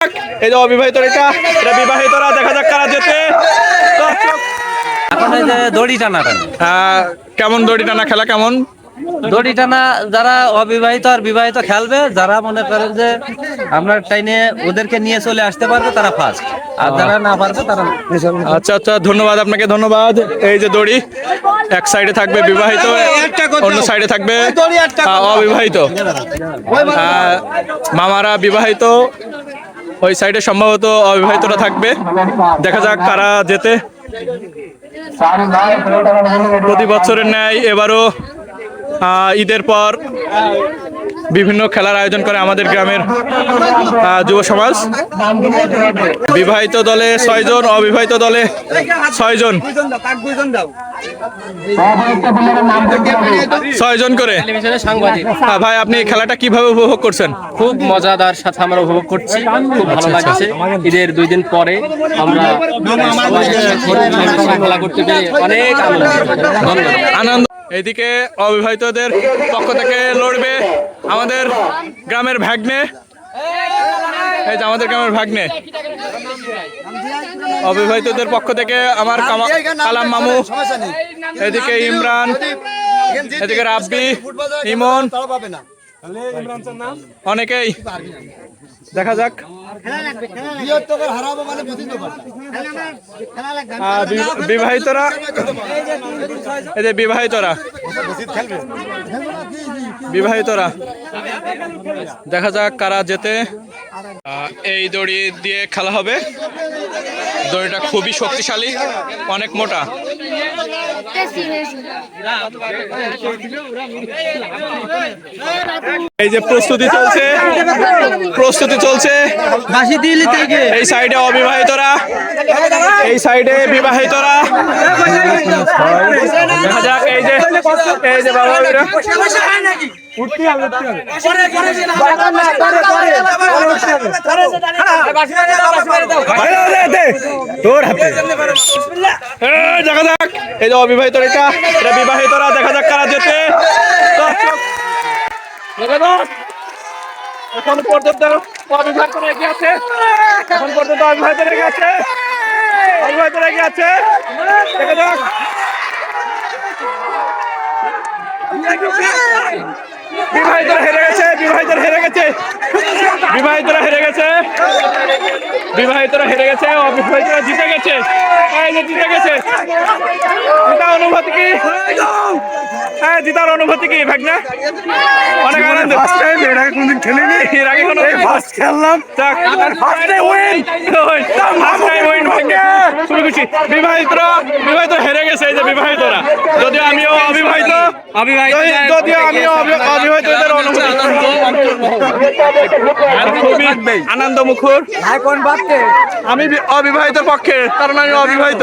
এই যে অবিবাহিত এটা বিবাহিতরা, দেখা যাক কারা যেতে। এখন এই যে দড়ি টানা কেমন দড়ি টানা খেলা কেমন? দড়ি টানা যারা অবিবাহিত আর বিবাহিত খেলবে, যারা মনে করেন যে আমরা টাইনে ওদেরকে নিয়ে চলে আসতে পারবে তারা ফার্স্ট, আর যারা না পারবে তারা। আচ্ছা আচ্ছা, ধন্যবাদ আপনাকে, ধন্যবাদ। এই যে দড়ি এক সাইডে থাকবে বিবাহিত, অন্য সাইডে থাকবে অবিবাহিত। মামারা বিবাহিত, ওই সাইডে সম্ভবত অবিবাহিতরা থাকবে। দেখা যাক কারা যেতে। প্রতি বছরের ন্যায় এবারও ঈদের পর বিভিন্ন খেলার আয়োজন করে আমাদের গ্রামের যুব সমাজ। বিবাহিত দলে 6 জন, অবিবাহিত দলে 6 জন, 6 জন করে। ভাই, আপনি খেলাটা কিভাবে উপভোগ করছেন? খুব মজাদার সাথে আমরা উপভোগ করছি, খুব ভালো লাগছে। ঈদের 2 দিন পরে আমরা খেলা করতে পেরে অনেক আনন্দ। এইদিকে অবিবাহিতদের পক্ষ থেকে লড়বে আমাদের গ্রামের ভাগ্নে। এই যে আমাদের গ্রামের ভাগ্নে, অবিবাহিতদের পক্ষ থেকে আমার কালাম মামু, এদিকে ইমরান, এদিকে রাব্বি, ইমন, অনেকেই। দেখা যাক বিবাহিতরা, এই যে বিবাহিতরা দেখা যাক কারা যেতে। এই দড়ি দিয়ে খেলা হবে। দড়িটা খুবই শক্তিশালী, অনেক মোটা। এই যে প্রস্তুতি চলছে, এই সাইডে অবিবাহিতরা, এই সাইডে বিবাহিতরা। দেখা যাক এই যে বাবা, দেখা যাক এই যে অবিবাহিতরা, এটা বিবাহিতরা। দেখা যাক কারা যেতে। এখন পর্যন্ত অবিবাহিতরা এগিয়ে আছে, অবিবাহিতরা এগিয়ে আছে। দেখা যাক বিবাহিতরা হেরে গেছে, বিবাহিতরা হেরে গেছে, অবিবাহিতরা জিতে গেছে। জিতে গেছে। অনুভূতি কি? জিতার অনুভূতি কি ভাগনা? অনেক আনন্দ। কোনদিন খেলিনি, এর আগে কোনো ফার্স্ট খেললাম। বিবাহিতরা হেরে গেছে। এই যে বিবাহিতরা, যদিও আমিও অবিবাহিত, অবিবাহিতদের অনুভূতি খুবই আনন্দ মুখর। আমি অবিবাহিত পক্ষে, কারণ আমি অবিবাহিত।